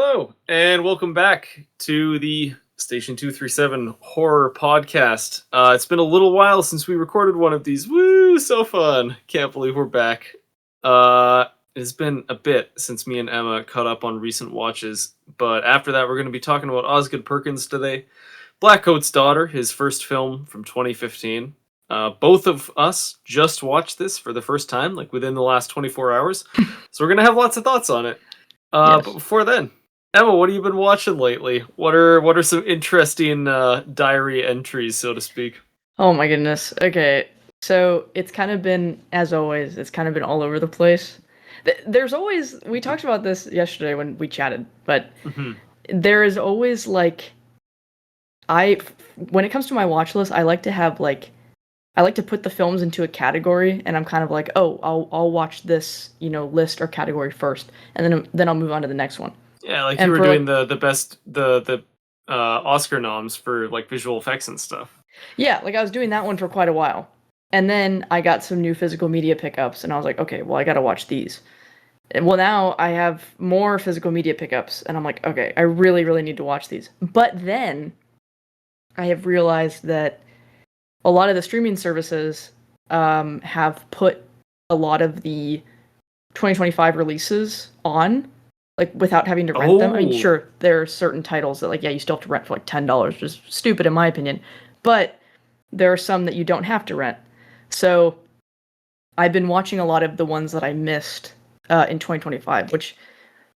Hello, and welcome back to the Station 237 Horror Podcast. It's been a little while since we recorded one of these. Woo, so fun. Can't believe we're back. It's been a bit since me and Emma caught up on recent watches, but after that we're going to be talking about Osgood Perkins today. Blackcoat's Daughter, his first film from 2015. Both of us just watched this for the first time, like within the last 24 hours. So we're going to have lots of thoughts on it. Yes. But before then, Emma, what have you been watching lately? What are some interesting diary entries, so to speak? Oh my goodness. Okay. So it's kind of been, as always, it's kind of been all over the place. There's always, we talked about this yesterday when we chatted, but there is always when it comes to my watch list, I like to put the films into a category, and I'm kind of like, oh, I'll watch this, list or category first, and then I'll move on to the next one. Yeah, like you were doing the best Oscar noms for like visual effects and stuff. Yeah, like I was doing that one for quite a while, and then I got some new physical media pickups, and I was like, okay, well I got to watch these. And well, now I have more physical media pickups, and I'm like, okay, I really, really need to watch these. But then I have realized that a lot of the streaming services have put a lot of the 2025 releases on, like, without having to rent them. I mean, sure, there are certain titles that, you still have to rent for, like, $10, which is stupid in my opinion. But there are some that you don't have to rent. So I've been watching a lot of the ones that I missed in 2025, which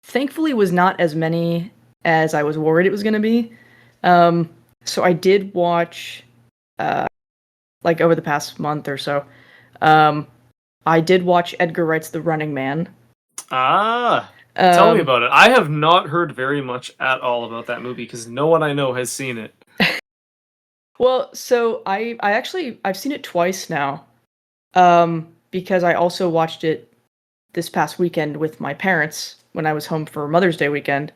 thankfully was not as many as I was worried it was going to be. So I did watch... over the past month or so, I did watch Edgar Wright's The Running Man. Tell me about it. I have not heard very much at all about that movie because no one I know has seen it. Well, so I've seen it twice now, because I also watched it this past weekend with my parents when I was home for Mother's Day weekend.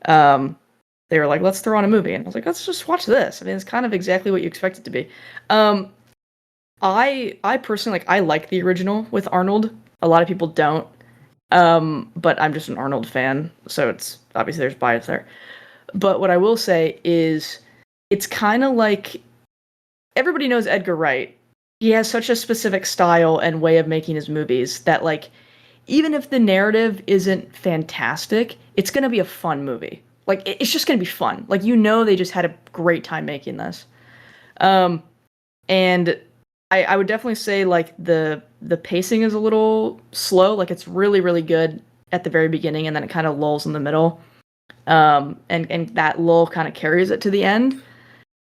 They were like, let's throw on a movie. And I was like, let's just watch this. I mean, it's kind of exactly what you expect it to be. I personally, I like the original with Arnold. A lot of people don't. But I'm just an Arnold fan, so it's obviously there's bias there. But what I will say is it's kind of like everybody knows Edgar Wright. He has such a specific style and way of making his movies that, even if the narrative isn't fantastic, it's going to be a fun movie. It's just going to be fun. They just had a great time making this. And I would definitely say, the pacing is a little slow. It's really, really good at the very beginning, and then it kind of lulls in the middle. And that lull kind of carries it to the end.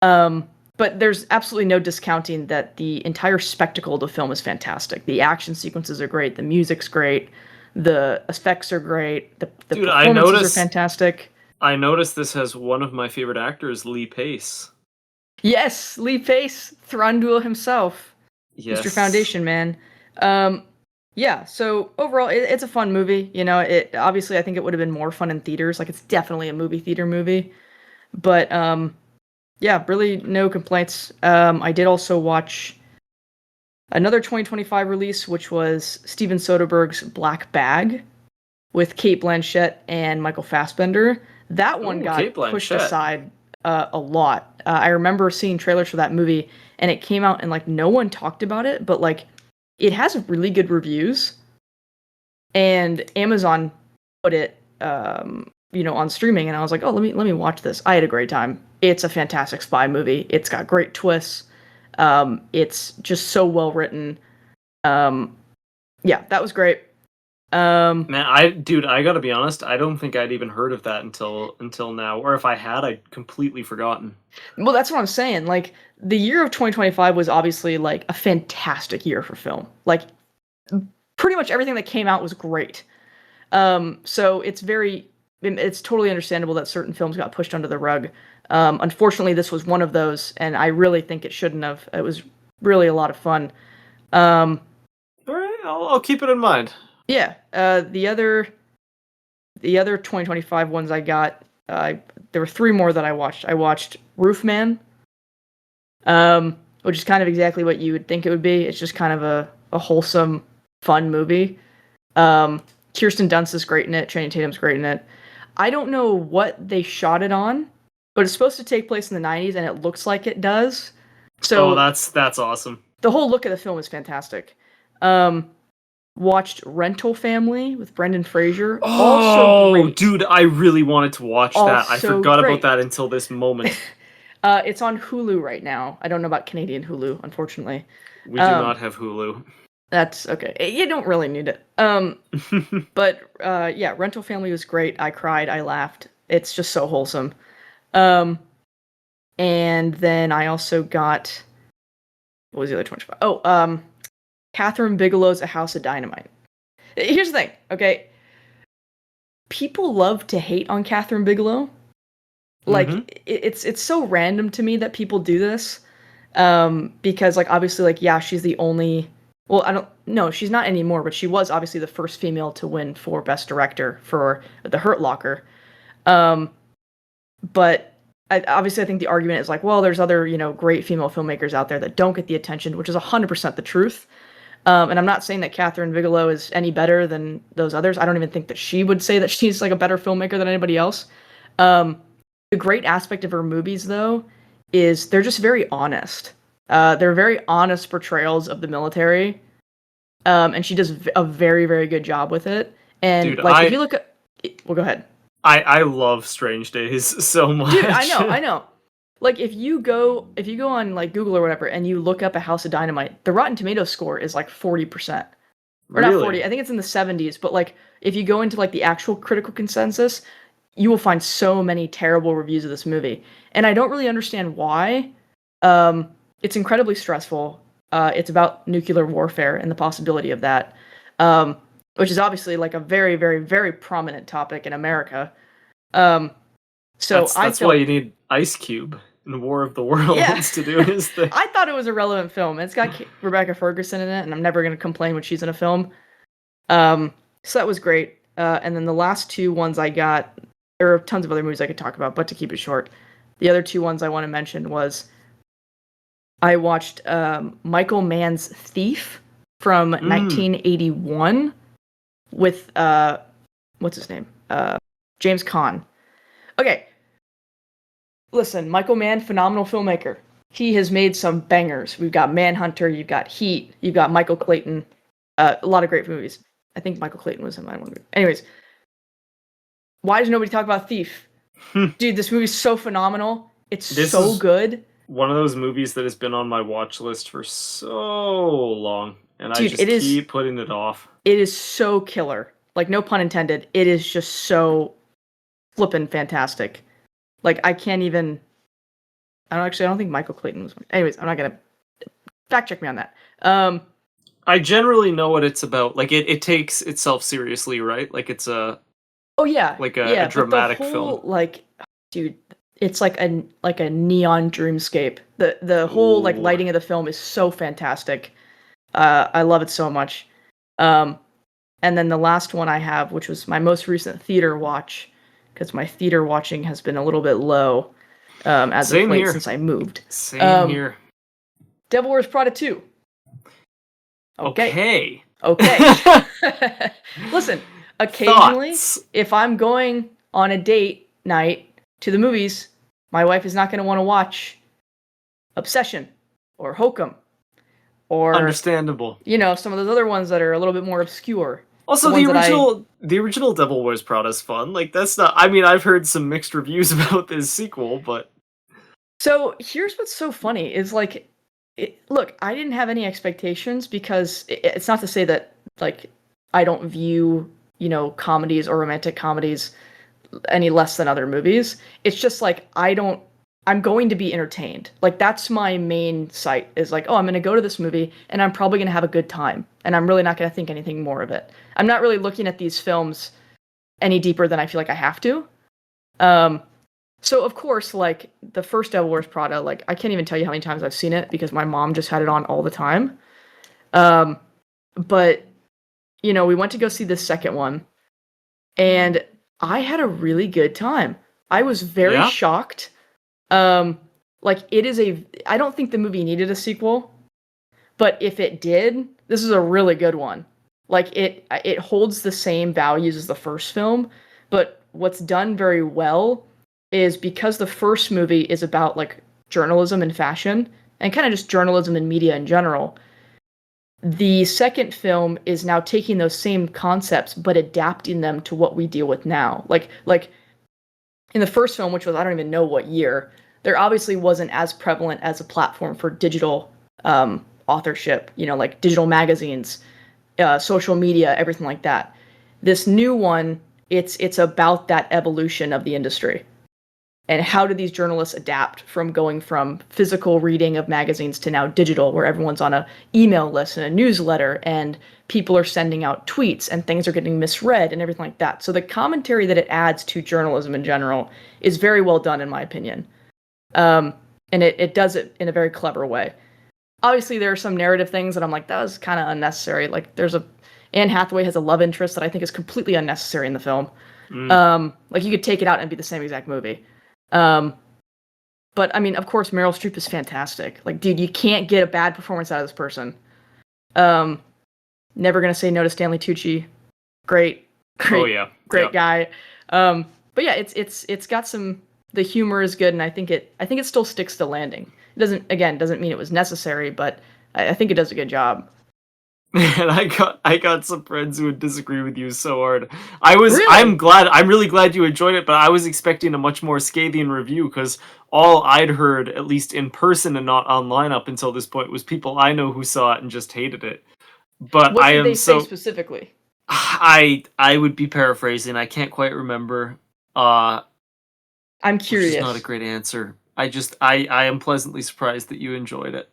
But there's absolutely no discounting that the entire spectacle of the film is fantastic. The action sequences are great. The music's great. The effects are great. The performances are fantastic. I noticed this has one of my favorite actors, Lee Pace. Yes, Lee Pace, Thranduil himself. Yes. Mr. Foundation Man. Yeah, so overall, it's a fun movie. Obviously, I think it would have been more fun in theaters. It's definitely a movie theater movie. But, yeah, really no complaints. I did also watch another 2025 release, which was Steven Soderbergh's Black Bag with Cate Blanchett and Michael Fassbender. That one got pushed aside a lot. I remember seeing trailers for that movie, and it came out and no one talked about it, but it has really good reviews, and Amazon put it on streaming, and I was like, oh, let me watch this. I had a great time. It's a fantastic spy movie. It's got great twists. It's just so well written. Yeah, that was great. Man, I gotta be honest, I don't think I'd even heard of that until now, or if I had, I'd completely forgotten. Well, that's what I'm saying. The year of 2025 was obviously a fantastic year for film. Pretty much everything that came out was great. So it's totally understandable that certain films got pushed under the rug. Unfortunately, this was one of those, and I really think it shouldn't have. It was really a lot of fun. All right, I'll keep it in mind. Yeah, the other 2025 ones I got, there were 3 more that I watched. I watched Roofman, which is kind of exactly what you would think it would be. It's just kind of a wholesome, fun movie. Kirsten Dunst is great in it. Channing Tatum's great in it. I don't know what they shot it on, but it's supposed to take place in the 90s, and it looks like it does. So that's awesome. the whole look of the film is fantastic. Watched Rental Family with Brendan Fraser. Also great. Dude, I really wanted to watch that. I forgot great. about that until this moment. It's on Hulu right now. I don't know about Canadian Hulu, unfortunately. We do not have Hulu. That's okay. You don't really need it. But yeah, Rental Family was great. I cried. I laughed. It's just so wholesome. And then I also got, what was the other 25? Oh, Catherine Bigelow's A House of Dynamite. Here's the thing, okay? People love to hate on Catherine Bigelow. Like, it's so random to me that people do this. Because, like, obviously, like, yeah, she's the only... Well, no, she's not anymore, but she was obviously the first female to win for Best Director for The Hurt Locker. But obviously, I think the argument is like, well, there's other, great female filmmakers out there that don't get the attention, which is 100% the truth. And I'm not saying that Catherine Bigelow is any better than those others. I don't even think that she would say that she's like a better filmmaker than anybody else. The great aspect of her movies, though, is they're just very honest. They're very honest portrayals of the military. And she does a very, very good job with it. And dude, if you look at... Well, go ahead. I love Strange Days so much. Dude, I know. Like, if you go on, like, Google or whatever, and you look up A House of Dynamite, the Rotten Tomatoes score is, like, 40%. Or really? Not 40, I think it's in the 70s, but, like, if you go into, like, the actual critical consensus, you will find so many terrible reviews of this movie. And I don't really understand why. It's incredibly stressful. It's about nuclear warfare and the possibility of that, which is obviously, like, a very, very, very prominent topic in America. So that's why you need Ice Cube in War of the Worlds to do his thing. I thought it was a relevant film. It's got Rebecca Ferguson in it, and I'm never going to complain when she's in a film. So that was great. And then the last two ones I got, there are tons of other movies I could talk about, but to keep it short, the other two ones I want to mention was I watched Michael Mann's Thief from 1981 with, what's his name? James Caan. Okay. Listen, Michael Mann, phenomenal filmmaker. He has made some bangers. We've got Manhunter, you've got Heat, you've got Michael Clayton. A lot of great movies. I think Michael Clayton was in my one. Anyways, why does nobody talk about Thief? Dude, this movie's so phenomenal. It's so good. One of those movies that has been on my watch list for so long, and I just keep putting it off. It is so killer. Like, no pun intended. It is just so flippin' fantastic. Like, I can't even... I don't think Michael Clayton was one. Anyways, I'm not gonna... Fact check me on that. I generally know what it's about. Like, it takes itself seriously, right? Like, it's a... Oh, yeah. Like a dramatic film. Like, dude, it's like a neon dreamscape. The whole, like, lighting of the film is so fantastic. I love it so much. And then the last one I have, which was my most recent theater watch, because my theater watching has been a little bit low as of late since I moved. Same here. Devil Wears Prada 2. Okay. Listen, occasionally, if I'm going on a date night to the movies, my wife is not going to want to watch Obsession or Hokum or... Understandable. Some of those other ones that are a little bit more obscure. Also, the original Devil Wears Prada is fun. Like, that's not... I mean, I've heard some mixed reviews about this sequel, but... So, here's what's so funny, is, like... look, I didn't have any expectations, because it's not to say that, like, I don't view, comedies or romantic comedies any less than other movies. It's just, like, I'm going to be entertained. Like, that's my main sight, is like, oh, I'm going to go to this movie, and I'm probably going to have a good time, and I'm really not going to think anything more of it. I'm not really looking at these films any deeper than I feel like I have to. So, of course, like, the first Devil Wears Prada, like, I can't even tell you how many times I've seen it, because my mom just had it on all the time. But, we went to go see the second one, and I had a really good time. I was very shocked. Like, I don't think the movie needed a sequel, but if it did, this is a really good one. Like, it holds the same values as the first film, but what's done very well is because the first movie is about like journalism and fashion and kind of just journalism and media in general. The second film is now taking those same concepts but adapting them to what we deal with now. Like in the first film, which was I don't even know what year, there obviously wasn't as prevalent as a platform for digital authorship, like digital magazines, social media, everything like that. This new one, it's about that evolution of the industry. And how do these journalists adapt from going from physical reading of magazines to now digital, where everyone's on a email list and a newsletter, and people are sending out tweets, and things are getting misread, and everything like that. So the commentary that it adds to journalism in general is very well done, in my opinion. And it does it in a very clever way. Obviously, there are some narrative things that I'm like, that was kind of unnecessary. Like, Anne Hathaway has a love interest that I think is completely unnecessary in the film. Like, you could take it out and be the same exact movie. But I mean, of course, Meryl Streep is fantastic. Like, dude, you can't get a bad performance out of this person. Never gonna say no to Stanley Tucci. Great guy. But yeah, it's got some. The humor is good, and I think it still sticks to landing. It doesn't mean it was necessary, but I think it does a good job. Man, I got some friends who would disagree with you so hard. I'm really glad you enjoyed it, but I was expecting a much more scathing review, because all I'd heard, at least in person and not online up until this point, was people I know who saw it and just hated it. But what did they say specifically? I would be paraphrasing. I can't quite remember. I'm curious. Which is not a great answer. I am pleasantly surprised that you enjoyed it.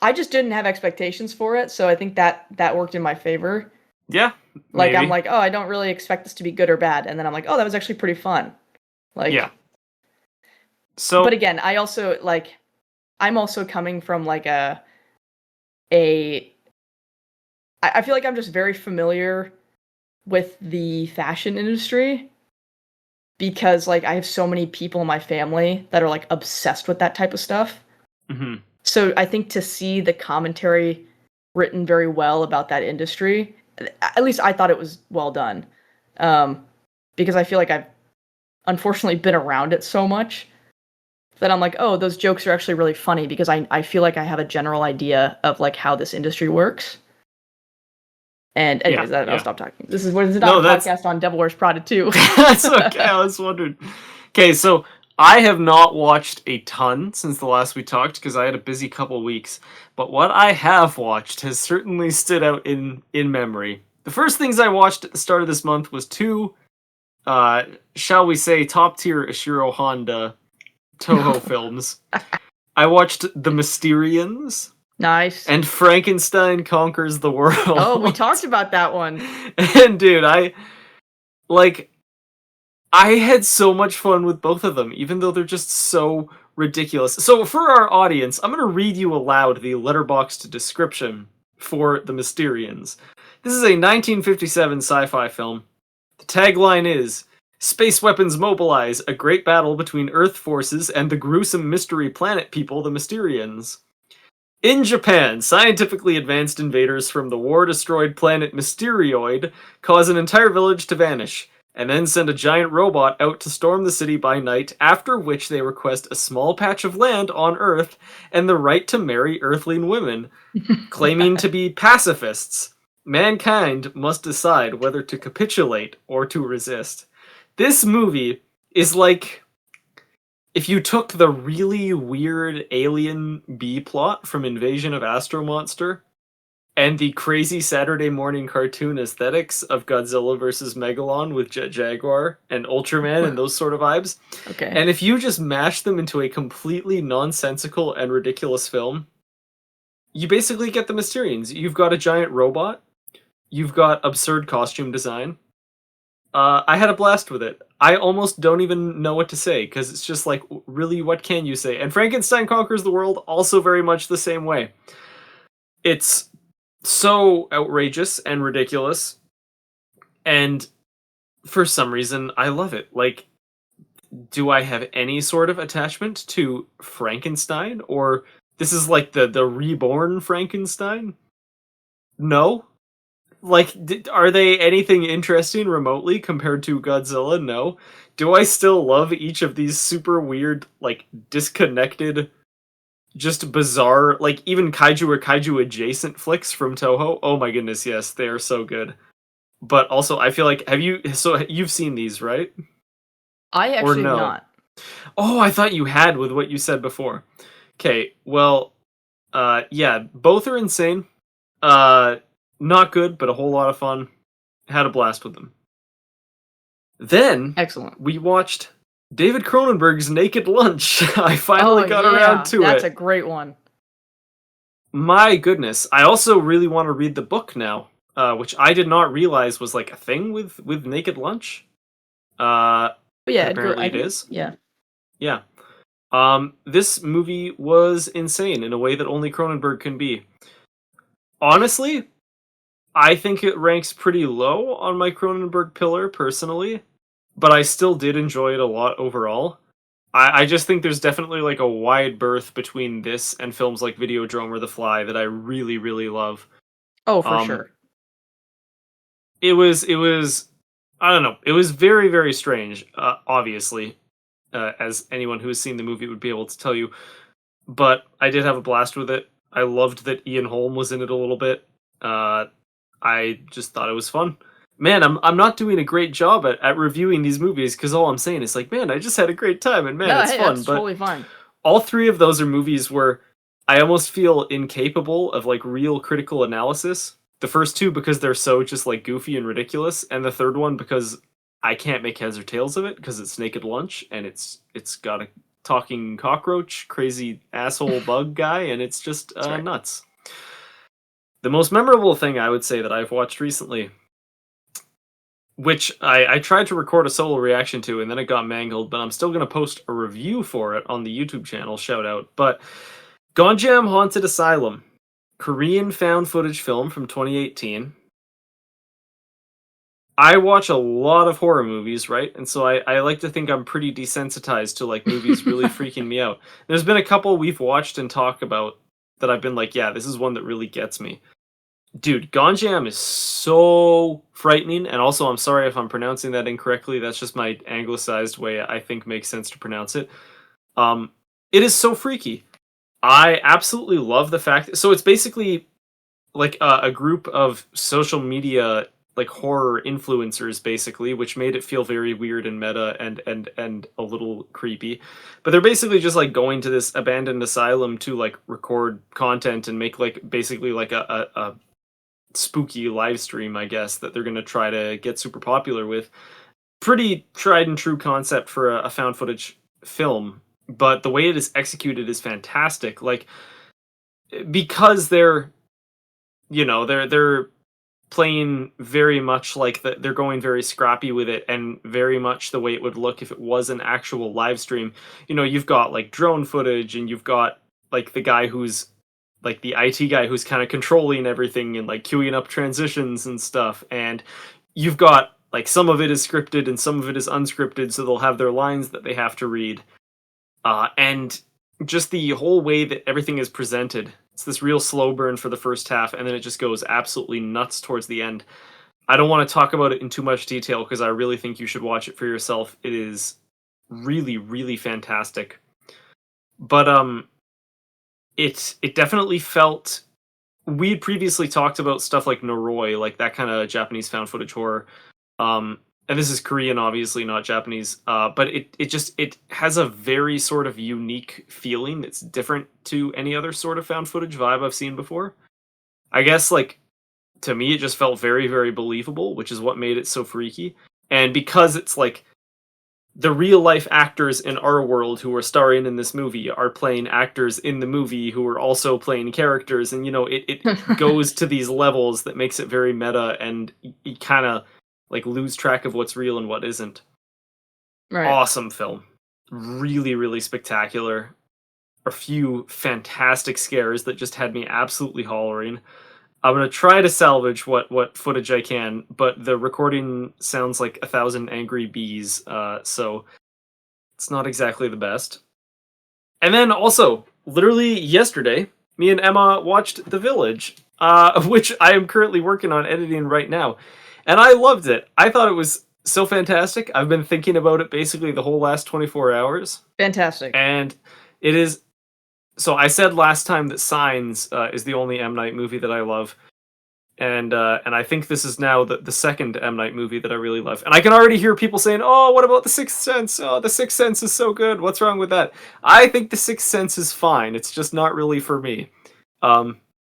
I just didn't have expectations for it, so I think that worked in my favor. Yeah. Like, maybe. I'm like, oh, I don't really expect this to be good or bad, and then I'm like, oh, that was actually pretty fun. Like, yeah. So, but again, I'm also coming from like I feel like I'm just very familiar with the fashion industry, because like I have so many people in my family that are like obsessed with that type of stuff. Mm-hmm. So I think to see the commentary written very well about that industry, at least I thought it was well done, because I feel like I've unfortunately been around it so much that I'm like, oh, those jokes are actually really funny, because I feel like I have a general idea of like how this industry works. And anyways, I'll stop talking. This is not a podcast on Devil Wears Prada 2. That's okay. I was wondering. Okay, so I have not watched a ton since the last we talked, because I had a busy couple weeks. But what I have watched has certainly stood out in memory. The first things I watched at the start of this month was two, shall we say, top-tier Ishiro Honda Toho films. I watched The Mysterians. Nice. And Frankenstein Conquers the World. Oh, we talked about that one. And dude, I had so much fun with both of them, even though they're just so ridiculous. So for our audience, I'm going to read you aloud the letterboxd description for The Mysterians. This is a 1957 sci-fi film. The tagline is, "Space weapons mobilize, a great battle between Earth forces and the gruesome mystery planet people, the Mysterians." In Japan, scientifically advanced invaders from the war-destroyed planet Mysterioid cause an entire village to vanish, and then send a giant robot out to storm the city by night, after which they request a small patch of land on Earth and the right to marry Earthling women, claiming to be pacifists. Mankind must decide whether to capitulate or to resist. This movie is like if you took the really weird alien B-plot from Invasion of Astro Monster and the crazy Saturday morning cartoon aesthetics of Godzilla vs. Megalon with Jet Jaguar and Ultraman and those sort of vibes. Okay. And if you just mash them into a completely nonsensical and ridiculous film, you basically get the Mysterians. You've got a giant robot. You've got absurd costume design. I had a blast with it. I almost don't even know what to say, because it's just like, really, what can you say? And Frankenstein Conquers the World, also very much the same way. It's so outrageous and ridiculous, and for some reason, I love it. Like, do I have any sort of attachment to Frankenstein? Or this is like the reborn Frankenstein? No. Like, are they anything interesting remotely compared to Godzilla? No. Do I still love each of these super weird, like, disconnected, just bizarre, like, even kaiju or kaiju adjacent flicks from Toho? Oh my goodness, yes, they are so good. But also, I feel like, you've seen these, right? I Or actually have no? not. Oh, I thought you had with what you said before. Okay, well, yeah, both are insane. Uh, Not good, but a whole lot of fun. Had a blast with them. Then Excellent. we watched David Cronenberg's Naked Lunch. I Oh finally got around yeah, to that's a it. great one. My goodness, I also really want to read the book now, which I did not realize was like a thing with Naked Lunch. Uh, But yeah, but Edgar, apparently I it think is. yeah. Yeah. This movie was insane in a way that only Cronenberg can be. Honestly, I think it ranks pretty low on my Cronenberg pillar personally, but I still did enjoy it a lot overall. I just think there's definitely like a wide berth between this and films like Videodrome or The Fly that I really, really love. Oh, for Um, sure. it was I don't know, it was very, very strange. Obviously, as anyone who has seen the movie would be able to tell you, but I did have a blast with it. I loved that Ian Holm was in it a little bit. Uh, I just thought it was fun. Man, I'm not doing a great job at reviewing these movies because all I'm saying is like, man, I just had a great time and man, No, it's hey, fun. that's But totally fine. all three of those are movies where I almost feel incapable of like real critical analysis. The first two because they're so just like goofy and ridiculous, and the third one because I can't make heads or tails of it because it's Naked Lunch and it's got a talking cockroach, crazy asshole bug guy, and it's just That's right. nuts. The most memorable thing I would say that I've watched recently, which I tried to record a solo reaction to and then it got mangled, but I'm still going to post a review for it on the YouTube channel, shout out. But Gonjam Haunted Asylum, Korean found footage film from 2018. I watch a lot of horror movies, right? And so I like to think I'm pretty desensitized to like movies really freaking me out. There's been a couple we've watched and talked about that I've been like, yeah, this is one that really gets me. Dude, Gonjam is so frightening, and also I'm sorry if I'm pronouncing that incorrectly. That's just my anglicized way I think makes sense to pronounce it. Um, it is so freaky. I absolutely love the fact. So it's basically like a group of social media like horror influencers, basically, which made it feel very weird and meta and a little creepy. But they're basically just like going to this abandoned asylum to like record content and make like basically like a spooky live stream, I guess, that they're going to try to get super popular with. Pretty tried and true concept for a found footage film, but the way it is executed is fantastic. Like because they're playing very much like they're going very scrappy with it and very much the way it would look if it was an actual live stream. You've got like drone footage and you've got like the guy who's like the IT guy who's kind of controlling everything and like queuing up transitions and stuff. And you've got like some of it is scripted and some of it is unscripted, so they'll have their lines that they have to read. And just the whole way that everything is presented. It's this real slow burn for the first half, and then it just goes absolutely nuts towards the end. I don't want to talk about it in too much detail because I really think you should watch it for yourself. It is really, really fantastic. But it definitely felt we'd previously talked about stuff like Noroi, like that kind of Japanese found footage horror. And this is Korean, obviously, not Japanese. But it has a very sort of unique feeling that's different to any other sort of found footage vibe I've seen before. I guess like to me it just felt very, very believable, which is what made it so freaky. And because it's like the real life actors in our world who are starring in this movie are playing actors in the movie who are also playing characters, and it goes to these levels that makes it very meta, and you kind of like lose track of what's real and what isn't. Right. Awesome film, really, really spectacular. A few fantastic scares that just had me absolutely hollering. I'm gonna try to salvage what footage I can, but the recording sounds like 1,000 angry bees, so it's not exactly the best. And then also, literally yesterday, me and Emma watched The Village. which I am currently working on editing right now. And I loved it. I thought it was so fantastic. I've been thinking about it basically the whole last 24 hours. Fantastic. And it is. So I said last time that Signs is the only M. Night movie that I love. And I think this is now the second M. Night movie that I really love. And I can already hear people saying, oh, what about The Sixth Sense? Oh, The Sixth Sense is so good. What's wrong with that? I think The Sixth Sense is fine. It's just not really for me.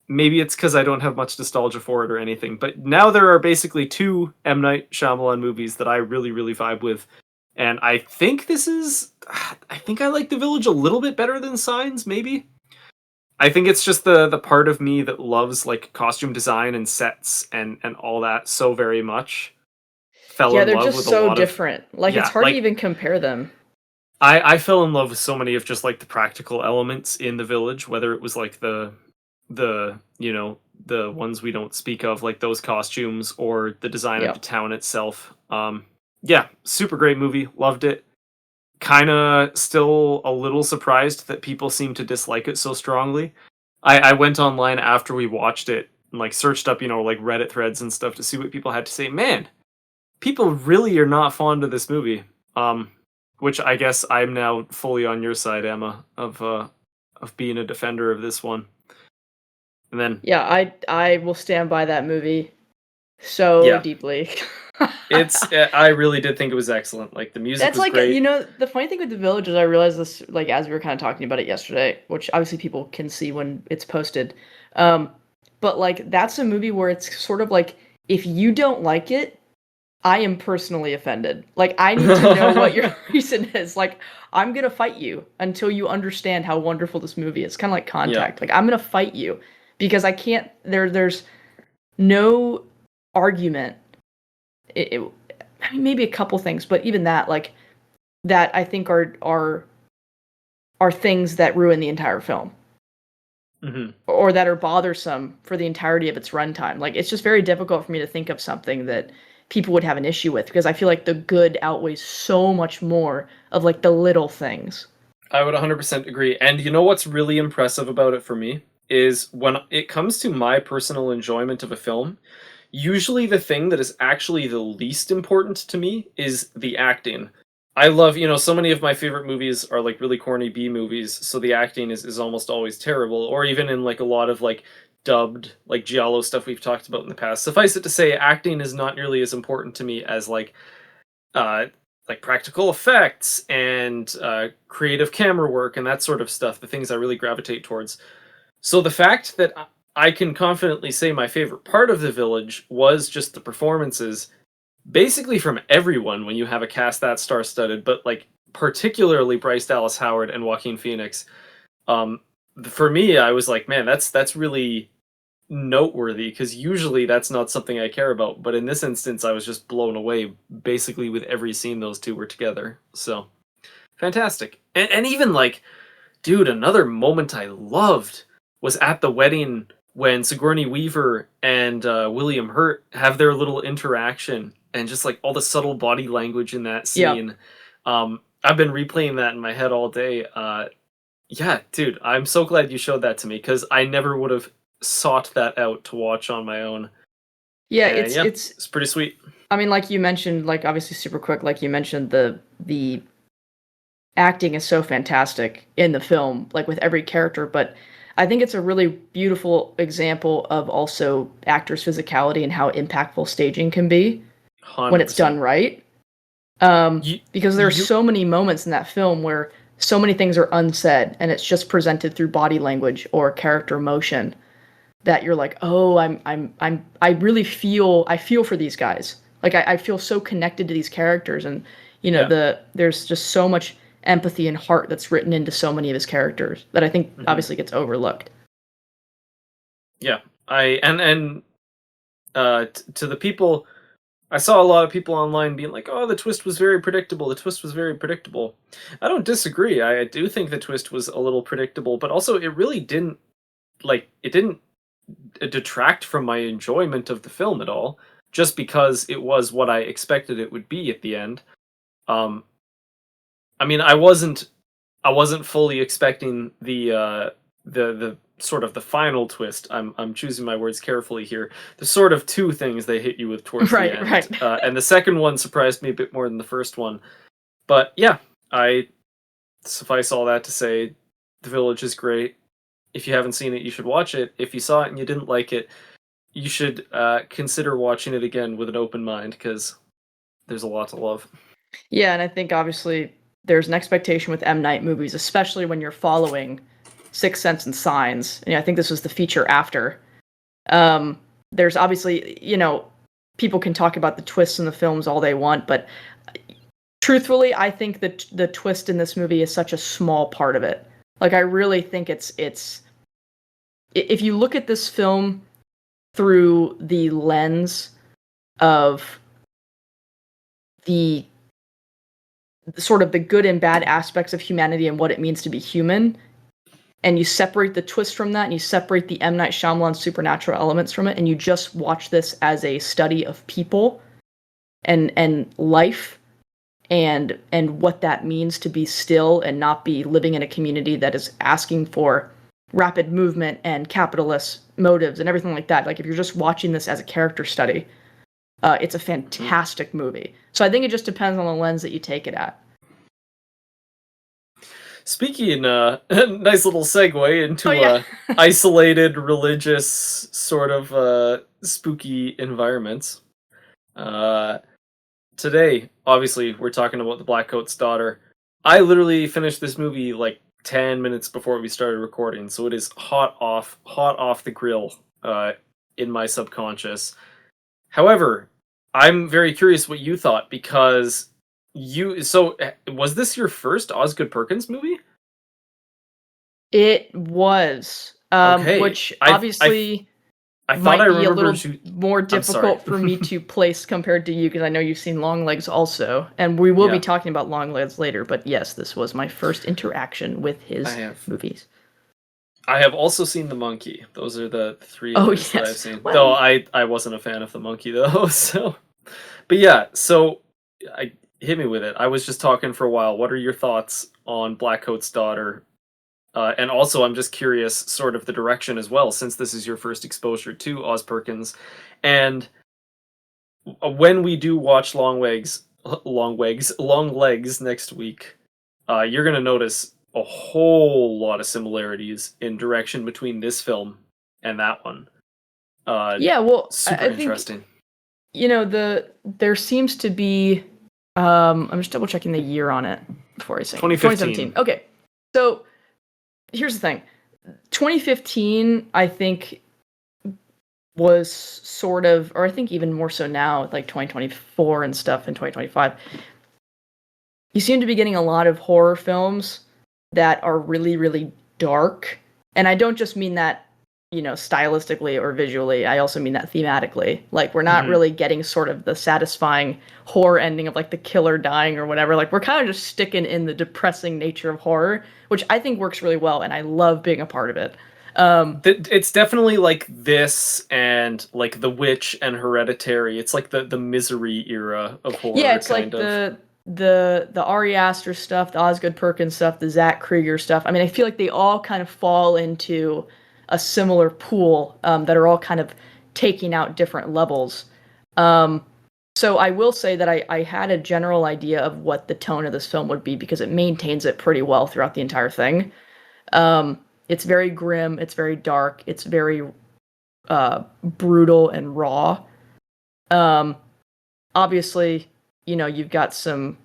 Maybe it's because I don't have much nostalgia for it or anything. But now there are basically two M. Night Shyamalan movies that I really, really vibe with. And I think this is... I think I like The Village a little bit better than Signs, maybe? I think it's just the part of me that loves like costume design and sets and all that so very much. Fell Yeah, in they're love just with a so lot of different. Like it's yeah, hard to like even compare them. I fell in love with so many of just like the practical elements in the village, whether it was like the the ones we don't speak of, like those costumes, or the design of the Yep. town itself. Yeah, super great movie, loved it. Kinda still a little surprised that people seem to dislike it so strongly. I went online after we watched it and like searched up, like Reddit threads and stuff to see what people had to say. Man, people really are not fond of this movie. Which I guess I'm now fully on your side, Emma, of being a defender of this one. And then Yeah, I will stand by that movie so yeah, deeply. it's I really did think it was excellent. Like the music That's was like, great. the funny thing with The Village is I realized this, like, as we were kind of talking about it yesterday, which obviously people can see when it's posted. Um, but, like, that's a movie where it's sort of like, if you don't like it, I am personally offended. Like, I need to know what your reason is. Like, I'm gonna fight you until you understand how wonderful this movie is. Kind of like Yeah. Contact. Like, I'm gonna fight you because I can't. There's no argument. I mean, maybe a couple things, but even that, like, that I think are things that ruin the entire film, Hmm. or that are bothersome for the entirety of its runtime. Like, it's just very difficult for me to think of something that people would have an issue with, because I feel like the good outweighs so much more of like the little things. I would 100% agree. And you know what's really impressive about it for me is when it comes to my personal enjoyment of a film, usually the thing that is actually the least important to me is the acting. I love, so many of my favorite movies are like really corny B movies, so the acting is almost always terrible, or even in like a lot of like dubbed like giallo stuff we've talked about in the past. Suffice it to say, acting is not nearly as important to me as uh practical effects and creative camera work and that sort of stuff, the things I really gravitate towards. So the fact that I can confidently say my favorite part of The Village was just the performances, basically from everyone when you have a cast that star-studded, but like particularly Bryce Dallas Howard and Joaquin Phoenix. Um, for me, I was like, man, that's really noteworthy because usually that's not something I care about. But in this instance, I was just blown away basically with every scene those two were together. So fantastic. And even like, dude, another moment I loved was at the wedding when Sigourney Weaver and William Hurt have their little interaction and just like all the subtle body language in that Yeah. scene. I've been replaying that in my head all day. Yeah, dude, I'm so glad you showed that to me because I never would have sought that out to watch on my own. Yeah, And it's yeah, it's it's pretty sweet. I mean, like you mentioned, like obviously super quick, like you mentioned, the acting is so fantastic in the film, like with every character, but I think it's a really beautiful example of also actors' physicality and how impactful staging can be when it's 100%. done right. You, Because there are you, so many moments in that film where so many things are unsaid and it's just presented through body language or character motion, that you're like, oh, I really feel for these guys. Like I feel so connected to these characters, and yeah. there's just so much empathy and heart that's written into so many of his characters that I think Mhm. obviously gets overlooked. Yeah. To the people, I saw a lot of people online being like, "Oh, the twist was very predictable. The twist was very predictable." I don't disagree. I do think the twist was a little predictable, but also it really didn't it didn't detract from my enjoyment of the film at all, just because it was what I expected it would be at the end. Um, I mean, I wasn't fully expecting the sort of the final twist. I'm choosing my words carefully here. There's sort of two things they hit you with towards the end. Right. And the second one surprised me a bit more than the first one. But yeah, I suffice all that to say, The Village is great. If you haven't seen it, you should watch it. If you saw it and you didn't like it, you should consider watching it again with an open mind, because there's a lot to love. Yeah, and I think obviously there's an expectation with M. Night movies, especially when you're following Sixth Sense and Signs. And I think this was the feature after. There's obviously, people can talk about the twists in the films all they want, but truthfully, I think that the twist in this movie is such a small part of it. Like, I really think it's if you look at this film through the lens of the sort of the good and bad aspects of humanity and what it means to be human, and you separate the twist from that, and you separate the M. Night Shyamalan supernatural elements from it, and you just watch this as a study of people and life and what that means to be still and not be living in a community that is asking for rapid movement and capitalist motives and everything like that. Like, if you're just watching this as a character study, it's a fantastic movie. So I think it just depends on the lens that you take it at. Speaking, nice little segue into isolated religious sort of spooky environments. Today, obviously, we're talking about the Blackcoat's daughter. I literally finished this movie like 10 minutes before we started recording, so it is hot off the grill in my subconscious. However, I'm very curious what you thought, because was this your first Osgood Perkins movie? It was, Okay. which obviously I thought I might be a remembered little you. more difficult for me to place compared to you, because I know you've seen Longlegs also, and we will be talking about Longlegs later. But yes, this was my first interaction with his movies. I have also seen The Monkey. Those are the three that I've seen. Well, though I wasn't a fan of The Monkey though. So, but yeah, so hit me with it. I was just talking for a while. What are your thoughts on Blackcoat's daughter? And also, I'm just curious, sort of the direction as well, since this is your first exposure to Oz Perkins. And when we do watch Long Legs next week, you're going to notice a whole lot of similarities in direction between this film and that one. Super interesting. There seems to be. I'm just double checking the year on it before I say 2015. Okay, so here's the thing. 2015, I think, was sort of, or I think even more so now, like 2024 and stuff, and 2025. You seem to be getting a lot of horror films that are really, really dark. And I don't just mean that, stylistically or visually. I also mean that thematically. Like, we're not really getting sort of the satisfying horror ending of like the killer dying or whatever. Like, we're kind of just sticking in the depressing nature of horror, which I think works really well, and I love being a part of it. It's definitely like this and like The Witch and Hereditary. It's like the Misery era of horror. Yeah, it's like the Ari Aster stuff, the Osgood Perkins stuff, the Zach Krieger stuff. I mean, I feel like they all kind of fall into a similar pool that are all kind of taking out different levels. So I will say that I had a general idea of what the tone of this film would be, because it maintains it pretty well throughout the entire thing. It's very grim, it's very dark, it's very brutal and raw. Obviously, you've got some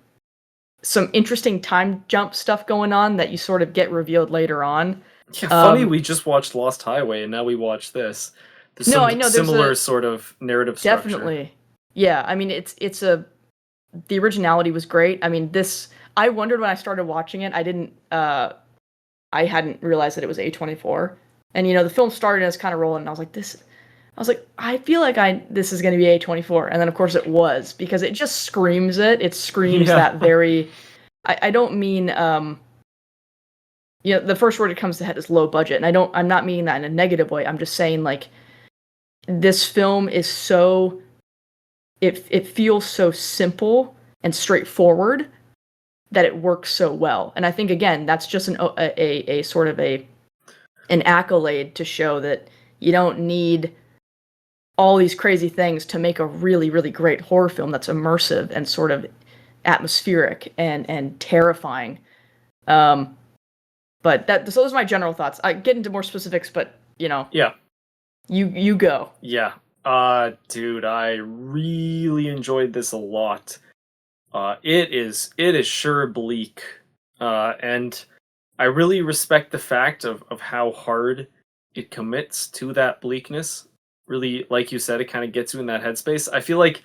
interesting time jump stuff going on that you sort of get revealed later on. Yeah, funny, we just watched Lost Highway and now we watch this. There's some similar sort of narrative structure. Definitely. Yeah, I mean, the originality was great. I mean, I wondered when I started watching it, I hadn't realized that it was A24. And, the film started and it's kind of rolling, and I was like, I feel like this is going to be A24. And then, of course, it was, because it just screams it. It screams that very... I don't mean... the first word that comes to head is low budget. And I'm not meaning that in a negative way. I'm just saying, like, this film is so... It feels so simple and straightforward that it works so well. And I think, again, that's just a sort of a an accolade to show that you don't need all these crazy things to make a really, really great horror film that's immersive and sort of atmospheric and terrifying. Um, but so those are my general thoughts. I get into more specifics, but Yeah. you go. Yeah. Dude, I really enjoyed this a lot. It is sure bleak. And I really respect the fact of how hard it commits to that bleakness. Really, like you said, it kind of gets you in that headspace. I feel like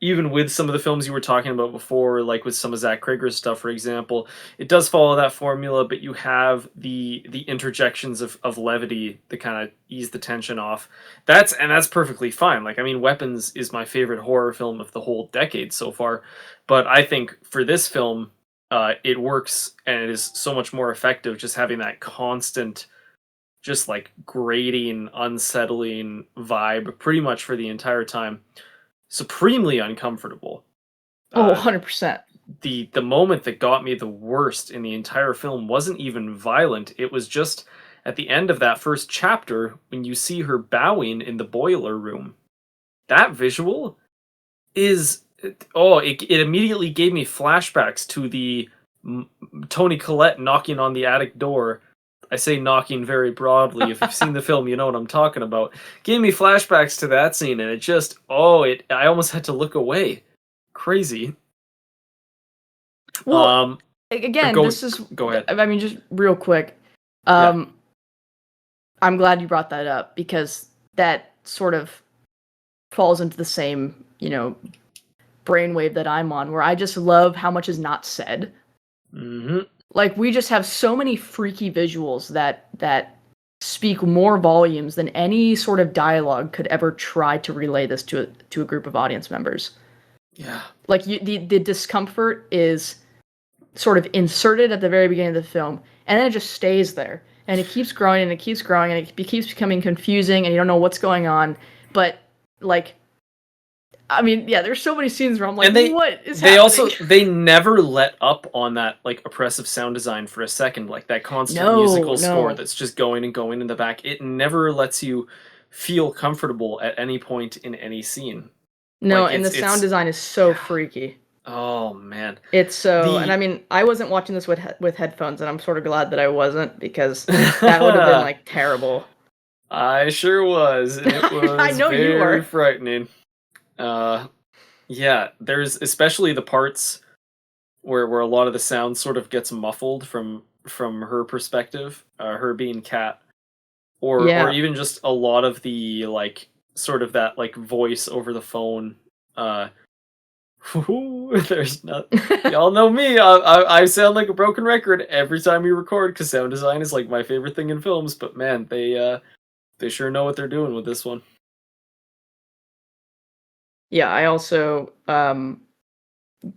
even with some of the films you were talking about before, like with some of Zach Krager's stuff, for example, it does follow that formula, but you have the interjections of levity that kind of ease the tension off. That's perfectly fine. Like, I mean, Weapons is my favorite horror film of the whole decade so far, but I think for this film, it works and it is so much more effective just having that constant, just like grating, unsettling vibe pretty much for the entire time. Supremely uncomfortable. Oh, Uh, 100%. the moment that got me the worst in the entire film wasn't even violent. It was just at the end of that first chapter when you see her bowing in the boiler room. That visual is it immediately gave me flashbacks to the Tony Collette knocking on the attic door. I say knocking very broadly. If you've seen the film, you know what I'm talking about. Gave me flashbacks to that scene, and it just I almost had to look away. Crazy. Well, Um, again, go this is, go ahead. I mean, just real quick. Yeah. I'm glad you brought that up because that sort of falls into the same, brainwave that I'm on, where I just love how much is not said. Mm-hmm. Like, we just have so many freaky visuals that speak more volumes than any sort of dialogue could ever try to relay this to a group of audience members. Yeah. Like, the discomfort is sort of inserted at the very beginning of the film, and then it just stays there, and it keeps growing and it keeps growing, and it keeps becoming confusing, and you don't know what's going on. But like, I mean, yeah, there's so many scenes where I'm like, And what is they happening? also they never let up on that like oppressive sound design for a second, like that constant musical score No. that's just going and going in the back. It never lets you feel comfortable at any point in any scene. No, Like and the sound it's design is so yeah. freaky. Oh man. It's so, and I The mean, I wasn't watching this with headphones, and I'm sort of glad that I wasn't because that would have been like terrible. I sure was, and it I was know you very were. frightening. Uh yeah, there's especially the parts where a lot of the sound sort of gets muffled from her perspective, her being Cat, or Yeah. even just a lot of the like sort of that like voice over the phone. Uh, there's not. Y'all know me. I sound like a broken record every time we record because sound design is like my favorite thing in films. But man, they sure know what they're doing with this one. Yeah, I also, the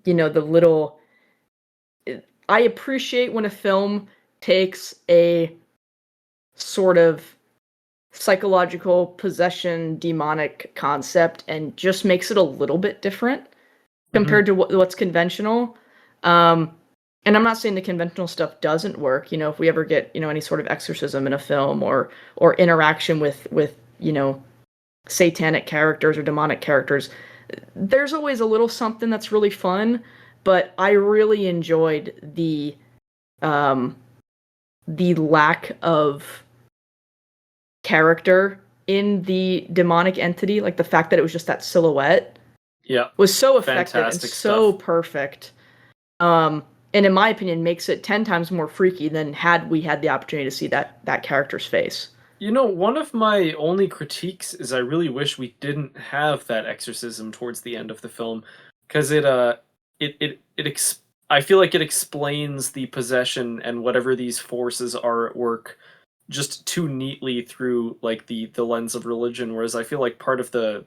little, I appreciate when a film takes a sort of psychological possession demonic concept and just makes it a little bit different Hmm. compared to what's conventional. And I'm not saying the conventional stuff doesn't work. If we ever get any sort of exorcism in a film or interaction with satanic characters or demonic characters, there's always a little something that's really fun. But I really enjoyed um, the lack of character in the demonic entity, like the fact that it was just that silhouette Yeah, was so effective and fantastic so stuff. perfect. And in my opinion, makes it 10 times more freaky than had we had the opportunity to see that character's face. You know, one of my only critiques is I really wish we didn't have that exorcism towards the end of the film because I feel like it explains the possession and whatever these forces are at work just too neatly through like the lens of religion, whereas I feel like part of the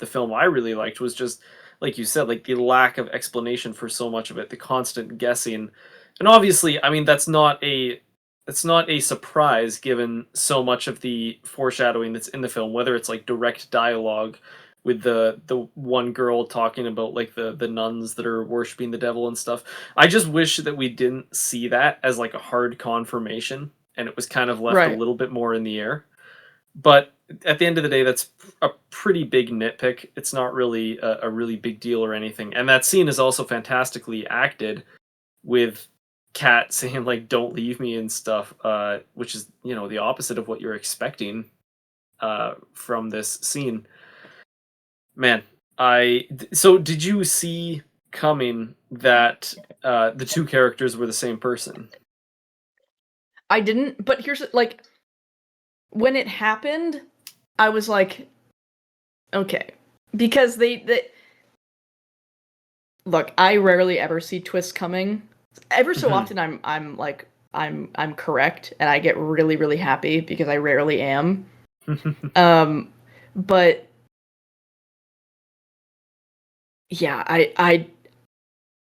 film I really liked was just like you said, like the lack of explanation for so much of it, the constant guessing. And obviously, I mean that's not a surprise given so much of the foreshadowing that's in the film, whether it's like direct dialogue with the one girl talking about like the nuns that are worshiping the devil and stuff. I just wish that we didn't see that as like a hard confirmation and it was kind of left a Right. little bit more in the air. But at the end of the day, that's a pretty big nitpick. It's not really a really big deal or anything. And that scene is also fantastically acted, with Kat saying like "Don't leave me" and stuff, which is the opposite of what you're expecting from this scene. Man, so did you see coming that the two characters were the same person? I didn't, but here's like when it happened, I was like, okay, because they look. I rarely ever see twists coming. Ever so Mhm. often, I'm like I'm correct, and I get really really happy because I rarely am. Um, but yeah,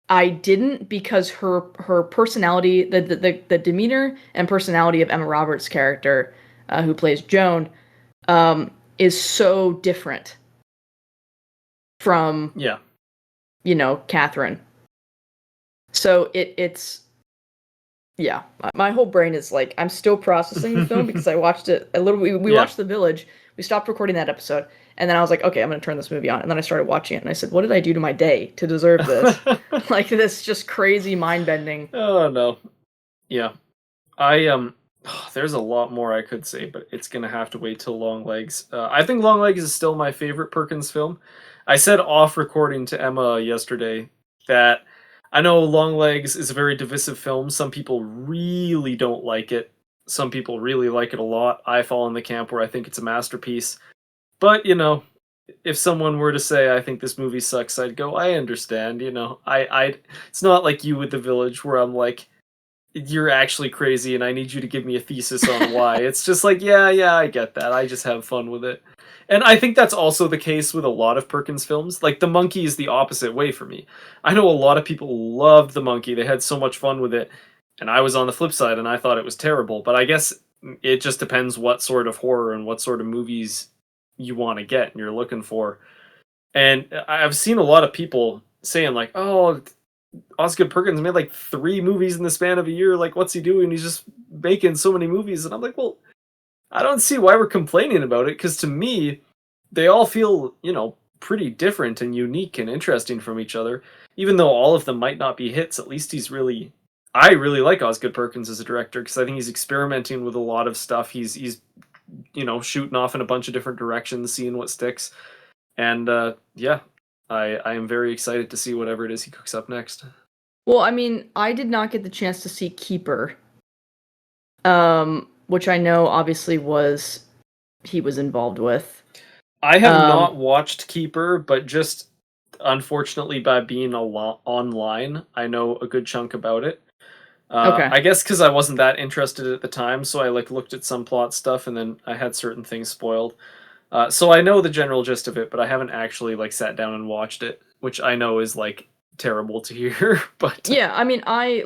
I didn't, because her personality, the demeanor and personality of Emma Roberts' character, who plays Joan, is so different from Yeah. Catherine. So it's yeah, my whole brain is like, I'm still processing the film because I watched it a little. We Yeah. watched The Village. We stopped recording that episode, and then I was like, okay, I'm gonna turn this movie on. And then I started watching it, and I said, what did I do to my day to deserve this? Like this just crazy mind bending. Oh no. Yeah. I there's a lot more I could say, but it's gonna have to wait till Long Legs. I think Long Legs is still my favorite Perkins film. I said off recording to Emma yesterday that I know Long Legs is a very divisive film. Some people really don't like it. Some people really like it a lot. I fall in the camp where I think it's a masterpiece. But if someone were to say I think this movie sucks, I'd go, I understand. I it's not like you with The Village where I'm like, you're actually crazy and I need you to give me a thesis on why. It's just like, yeah, I get that. I just have fun with it. And I think that's also the case with a lot of Perkins films. Like The Monkey is the opposite way for me. I know a lot of people loved The Monkey. They had so much fun with it. And I was on the flip side and I thought it was terrible. But I guess it just depends what sort of horror and what sort of movies you want to get and you're looking for. And I've seen a lot of people saying like, "Oh, Osgood Perkins made like 3 movies in the span of a year. Like, what's he doing? He's just making so many movies." And I'm like, well, I don't see why we're complaining about it, because to me, they all feel, pretty different and unique and interesting from each other. Even though all of them might not be hits, at least I really like Osgood Perkins as a director because I think he's experimenting with a lot of stuff. He's shooting off in a bunch of different directions, seeing what sticks. And yeah, I am very excited to see whatever it is he cooks up next. Well, I mean, I did not get the chance to see Keeper, which I know obviously he was involved with. I have not watched Keeper, but just unfortunately by being online, I know a good chunk about it. Okay. I guess because I wasn't that interested at the time, so I looked at some plot stuff and then I had certain things spoiled. So I know the general gist of it, but I haven't actually sat down and watched it, which I know is terrible to hear. But Yeah, I mean, I've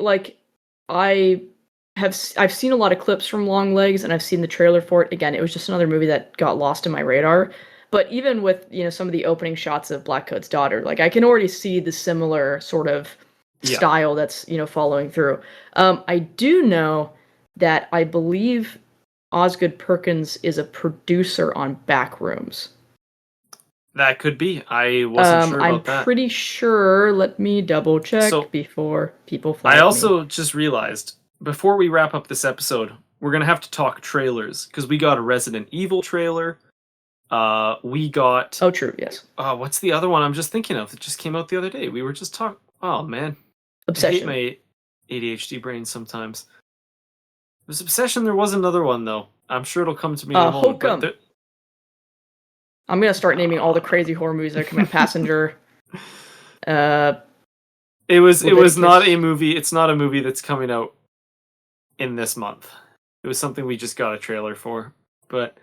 seen a lot of clips from Long Legs, and I've seen the trailer for it. Again, it was just another movie that got lost in my radar. But even with some of the opening shots of Blackcoat's daughter, like I can already see the similar sort of yeah, style that's following through. I do know that I believe Osgood Perkins is a producer on Backrooms. that could be. I wasn't sure I'm about that. pretty sure. Let me double check So before people I flag me. also just realized before we wrap up this episode, we're gonna have to talk trailers because we got a Resident Evil trailer. We got Oh, true. Yes. what's the other one I'm just thinking of that just came out the other day? We were just talking. Oh man, I hate Obsession. my ADHD brain sometimes. There's Obsession. There was another one though. I'm sure it'll come to me in a moment. But Hokum. I'm gonna start naming all the crazy horror movies that come out. Passenger. it was Leviticus. not a movie. It's not a movie that's coming out in this month. It was something we just got a trailer for, but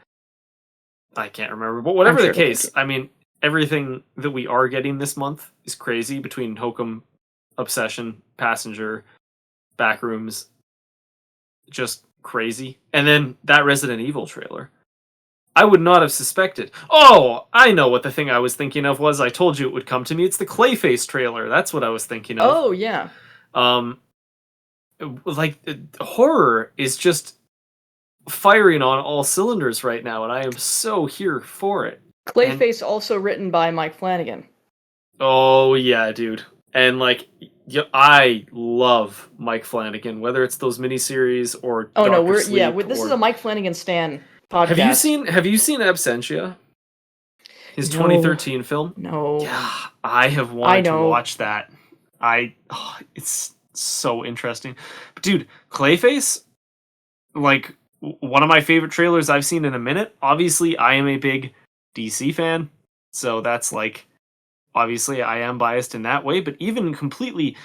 I can't remember. But whatever I'm the sure case, I mean, everything that we are getting this month is crazy between Hokum, Obsession, Passenger, Backrooms, just crazy. And then that Resident Evil trailer. I would not have suspected. Oh, I know what the thing I was thinking of was. I told you it would come to me. It's the Clayface trailer. That's what I was thinking of. Oh yeah. Um, horror is just firing on all cylinders right now, and I am so here for it. Clayface also written by Mike Flanagan. Oh yeah, dude. And like, I love Mike Flanagan, whether it's those miniseries or Oh no, Dr. Sleep. this is a Mike Flanagan stan podcast. Have you seen Absentia? His 2013 film? No. Yeah, I have wanted to watch that. It's so interesting. But dude, Clayface, like one of my favorite trailers I've seen in a minute. Obviously, I am a big DC fan, so that's like, obviously I am biased in that way, but even completely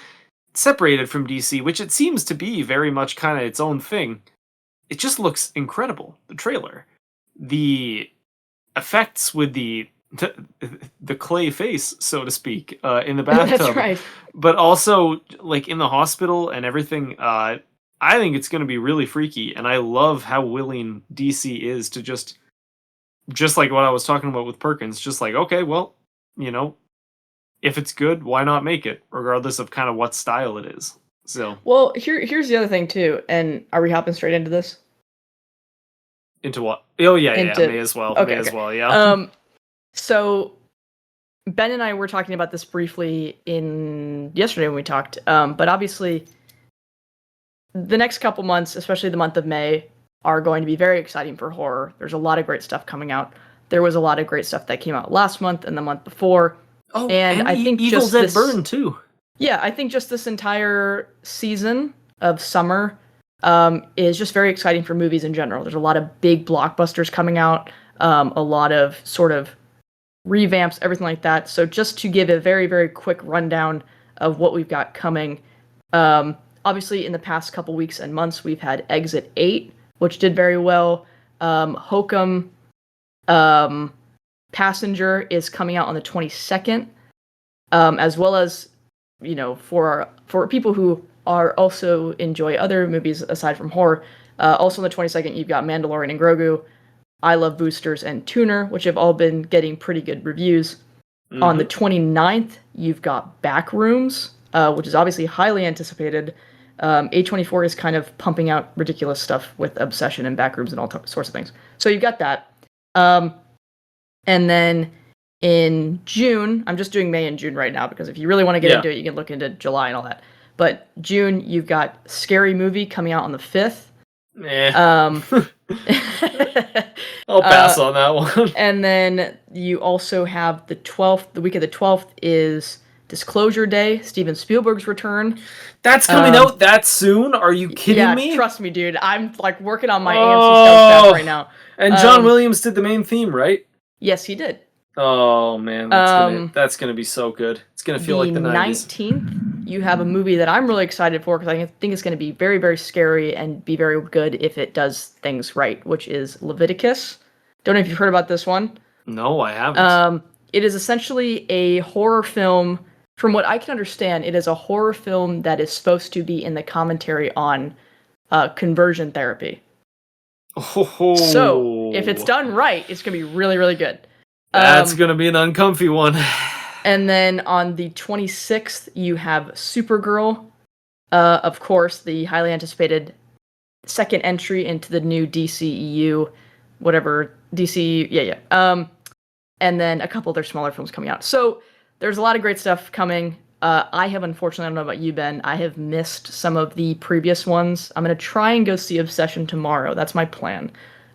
separated from DC, which it seems to be very much kind of its own thing, it just looks incredible. The trailer, the effects with the clay face, so to speak, in the bathtub. That's right. But also like in the hospital and everything. I think it's going to be really freaky, and I love how willing DC is to just like what I was talking about with Perkins, just like, okay, well, if it's good, why not make it, regardless of kind of what style it is. So, well, here's the other thing too, and are we hopping straight into this? Into what? Oh yeah, may as well. Okay, as well, yeah. So Ben and I were talking about this briefly yesterday when we talked, but obviously the next couple months, especially the month of May, are going to be very exciting for horror. There's a lot of great stuff coming out. There was a lot of great stuff that came out last month and the month before. Oh, and I think Evil Dead Burn too. Yeah, I think just this entire season of summer is just very exciting for movies in general. There's a lot of big blockbusters coming out, a lot of sort of revamps, everything like that. So just to give a very, very quick rundown of what we've got coming. Obviously, in the past couple weeks and months, we've had Exit 8, which did very well. Hokum Passenger is coming out on the 22nd, as well as, for people who are also enjoy other movies aside from horror. Also on the 22nd, you've got Mandalorian and Grogu, I Love Boosters, and Tuner, which have all been getting pretty good reviews. Mm-hmm. On the 29th, you've got Backrooms, which is obviously highly anticipated. A24 is kind of pumping out ridiculous stuff with Obsession and Backrooms and all sorts of things. So you've got that. And then in June, I'm just doing May and June right now, because if you really want to get into it, you can look into July and all that. But June, you've got Scary Movie coming out on the 5th. I'll pass on that one. And then you also have the 12th, the week of the 12th is Disclosure Day, Steven Spielberg's return. That's coming out that soon? Are you kidding me? Yeah, trust me, dude. I'm like working on my AMC Stuff staff right now. And John Williams did the main theme, right? Yes, he did. Oh man, that's gonna be so good. It's gonna feel like the 90s. 19th, you have a movie that I'm really excited for, because I think it's gonna be very, very scary and be very good if it does things right, which is Leviticus. Don't know if you've heard about this one. No, I haven't. It is essentially a horror film. From what I can understand, it is a horror film that is supposed to be in the commentary on conversion therapy. Oh. So, if it's done right, it's going to be really, really good. That's going to be an uncomfy one. And then on the 26th, you have Supergirl. Of course, the highly anticipated second entry into the new DCEU, whatever, DC, yeah. And then a couple other smaller films coming out. So, there's a lot of great stuff coming. I have, unfortunately, I don't know about you, Ben, I have missed some of the previous ones. I'm going to try and go see Obsession tomorrow. That's my plan.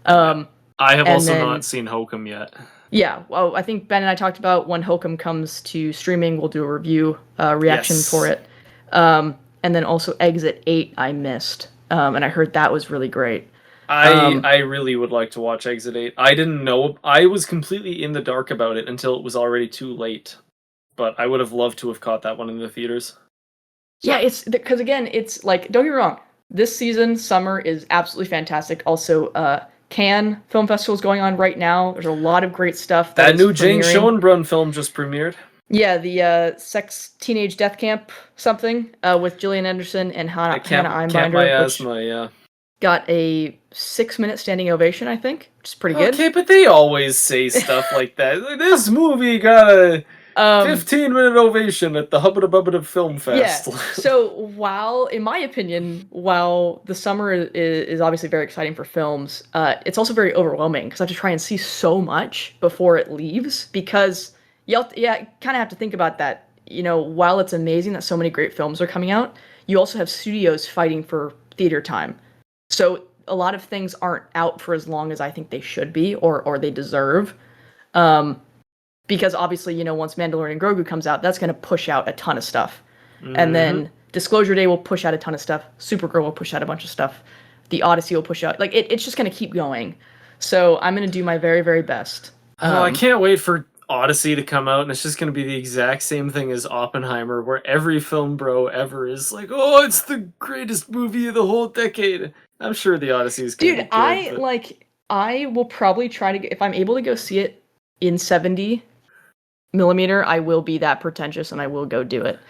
I have also not seen Hokum yet. Yeah, well, I think Ben and I talked about when Hokum comes to streaming, we'll do a review reaction for it. And then also Exit 8 I missed, and I heard that was really great. I really would like to watch Exit 8. I didn't know. I was completely in the dark about it until it was already too late. But I would have loved to have caught that one in the theaters. Yeah, it's because, again, it's like, don't get me wrong, this season, summer, is absolutely fantastic. Also, Cannes Film Festival is going on right now. There's a lot of great stuff. That new Jane Schoenbrunn film just premiered. Yeah, the Sex Teenage Death Camp something with Gillian Anderson and Hannah Einbinder. Camp Miasma, yeah. Got a 6-minute standing ovation, I think, which is pretty good. Okay, but they always say stuff like that. This movie got a Um, 15-minute ovation at the Hubbard Bubbard Film yeah. Fest. So while, in my opinion, while the summer is obviously very exciting for films, it's also very overwhelming because I have to try and see so much before it leaves. Because yeah, kind of have to think about that. You know, while it's amazing that so many great films are coming out, you also have studios fighting for theater time. So a lot of things aren't out for as long as I think they should be or they deserve. Um, because obviously, you know, once Mandalorian Grogu comes out, that's going to push out a ton of stuff. And then Disclosure Day will push out a ton of stuff. Supergirl will push out a bunch of stuff. The Odyssey will push out. Like, it's just going to keep going. So I'm going to do my very, very best. Oh, I can't wait for Odyssey to come out, and it's just going to be the exact same thing as Oppenheimer, where every film bro ever is like, oh, it's the greatest movie of the whole decade. I'm sure the Odyssey is going to be good. I will probably try to get, if I'm able to go see it in 70 millimeter, I will be that pretentious and I will go do it.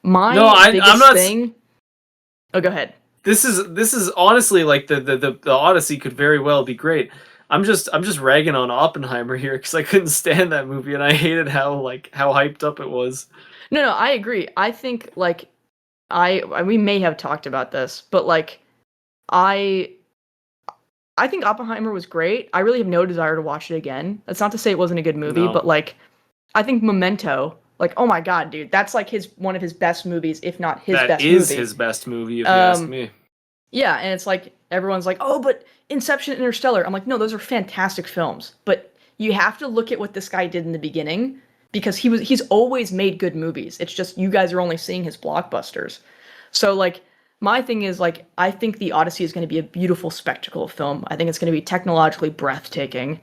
I'm not thing. Oh, go ahead. This is honestly like the Odyssey could very well be great. I'm just ragging on Oppenheimer here because I couldn't stand that movie and I hated how hyped up it was. No, I agree. I think like we may have talked about this, but like I think Oppenheimer was great. I really have no desire to watch it again. That's not to say it wasn't a good movie, but like I think Memento, like, oh my god, dude, that's like one of his best movies, if not his best movie. That is his best movie, if you ask me. Yeah, and it's like everyone's like, oh, but Inception, Interstellar. I'm like, no, those are fantastic films, but you have to look at what this guy did in the beginning because he's always made good movies. It's just you guys are only seeing his blockbusters. So like my thing is like I think the Odyssey is going to be a beautiful spectacle of film. I think it's going to be technologically breathtaking.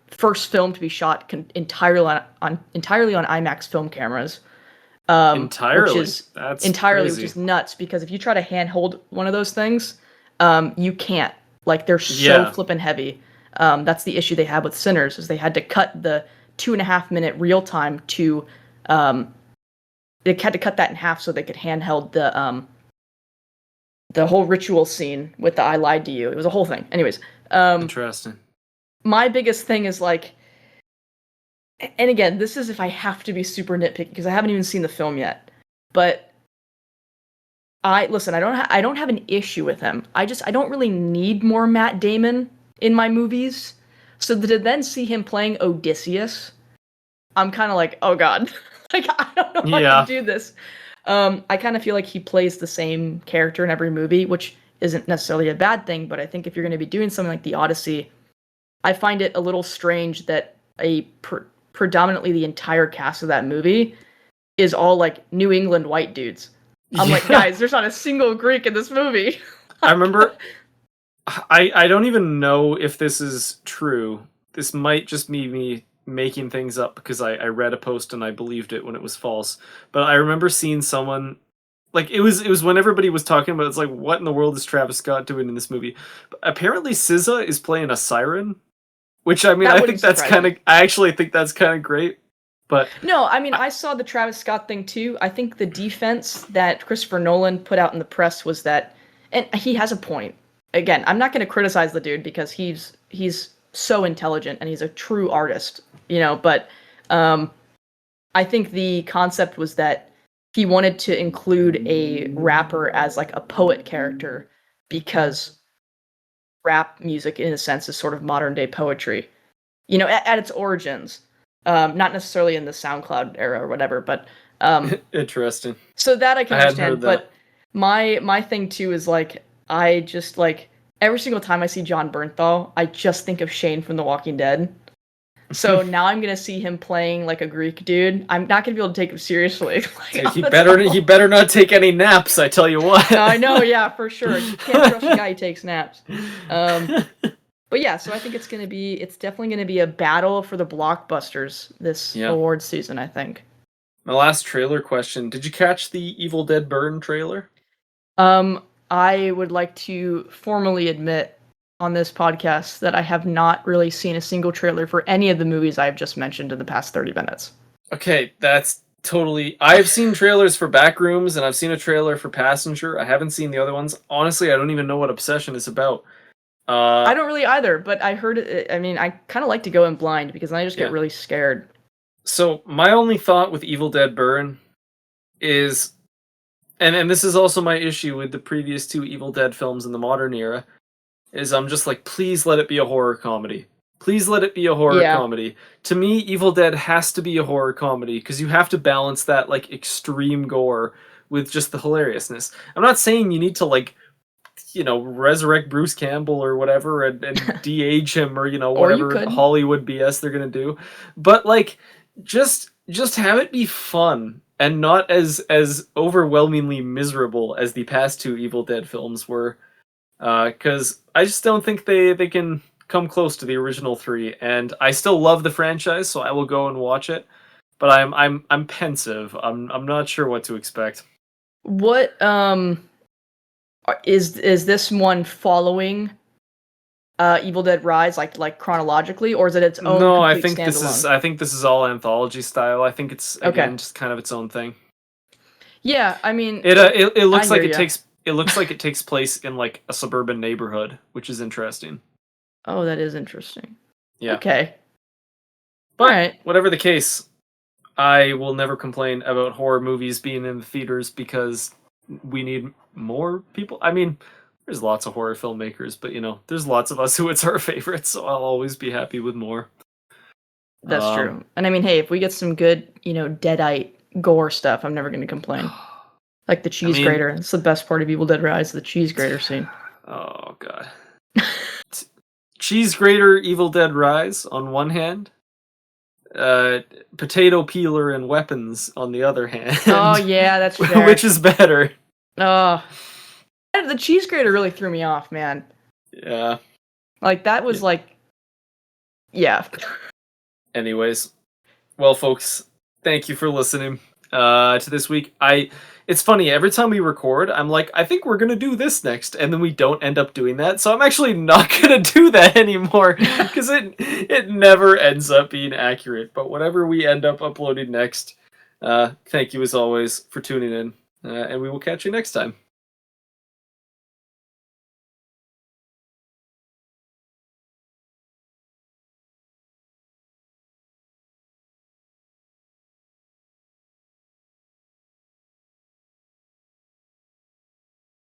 First film to be shot entirely on IMAX film cameras. Entirely, which is nuts because if you try to handhold one of those things, you can't. Like they're so flippin' heavy. That's the issue they had with Sinners is they had to cut the 2.5 minute real time to they had to cut that in half so they could handheld the whole ritual scene with the I lied to you. It was a whole thing. Anyways, interesting. My biggest thing is like, and again, this is if I have to be super nitpicky because I haven't even seen the film yet. But I don't have an issue with him. I don't really need more Matt Damon in my movies. So to then see him playing Odysseus, I'm kind of like, oh god, like I don't know how to do this. I kind of feel like he plays the same character in every movie, which isn't necessarily a bad thing. But I think if you're going to be doing something like the Odyssey, I find it a little strange that predominantly the entire cast of that movie is all like New England white dudes. I'm like, guys, there's not a single Greek in this movie. I remember, I don't even know if this is true. This might just be me making things up because I read a post and I believed it when it was false. But I remember seeing someone, like it was when everybody was talking about it's like, what in the world is Travis Scott doing in this movie? But apparently SZA is playing a siren. Which I mean, I actually think that's kind of great. But no, I mean, I saw the Travis Scott thing too. I think the defense that Christopher Nolan put out in the press was that, and he has a point. Again, I'm not going to criticize the dude because he's so intelligent and he's a true artist, you know. But I think the concept was that he wanted to include a rapper as like a poet character because rap music in a sense is sort of modern day poetry, you know, at its origins, not necessarily in the SoundCloud era or whatever, but interesting. So that I can understand, but my thing too is like I just like every single time I see John Bernthal, I just think of Shane from The Walking Dead. So now I'm gonna see him playing like a Greek dude. I'm not gonna be able to take him seriously. Like, he better not take any naps. I tell you what. I know, yeah, for sure. You can't trust a guy who takes naps. But yeah, so I think it's definitely gonna be a battle for the blockbusters this awards season. I think. My last trailer question: did you catch the Evil Dead Burn trailer? I would like to formally admit on this podcast that I have not really seen a single trailer for any of the movies I've just mentioned in the past 30 minutes. Okay, that's totally... I've seen trailers for Backrooms, and I've seen a trailer for Passenger. I haven't seen the other ones. Honestly, I don't even know what Obsession is about. I don't really either, but I heard it... I mean, I kind of like to go in blind, because then I just get really scared. So my only thought with Evil Dead Burn is, and this is also my issue with the previous 2 Evil Dead films in the modern era, is I'm just like, please let it be a horror comedy. Please let it be a horror Yeah. comedy. To me, Evil Dead has to be a horror comedy because you have to balance that like extreme gore with just the hilariousness. I'm not saying you need to like, resurrect Bruce Campbell or whatever and de-age him or Or you whatever could. Hollywood BS they're gonna do, but like just have it be fun and not as overwhelmingly miserable as the past 2 Evil Dead films were. Because I just don't think they can come close to the original 3, and I still love the franchise, so I will go and watch it. But I'm pensive. I'm not sure what to expect. What is this one following Evil Dead Rise like chronologically, or is it its own No, complete standalone? I think this is all anthology style. I think it's again Okay. just kind of its own thing. Yeah, I mean, It I looks like hear ya. it looks like it takes place in like a suburban neighborhood, which is interesting. Oh, that is interesting. Yeah. Okay. But Alright. whatever the case, I will never complain about horror movies being in the theaters because we need more people. I mean, there's lots of horror filmmakers, but there's lots of us who it's our favorite, so I'll always be happy with more. That's true. And I mean, hey, if we get some good, Deadite gore stuff, I'm never going to complain. Like the cheese grater. It's the best part of Evil Dead Rise, the cheese grater scene. Oh god. Cheese grater Evil Dead Rise on one hand, potato peeler and weapons on the other hand. Oh yeah, that's fair. Which is better? Oh, the cheese grater really threw me off, man. Yeah. Like that was yeah. Anyways, well, folks, thank you for listening to this week. It's funny, every time we record, I'm like, I think we're gonna do this next, and then we don't end up doing that. So I'm actually not gonna do that anymore because it never ends up being accurate. But whatever we end up uploading next, thank you as always for tuning in, and we will catch you next time.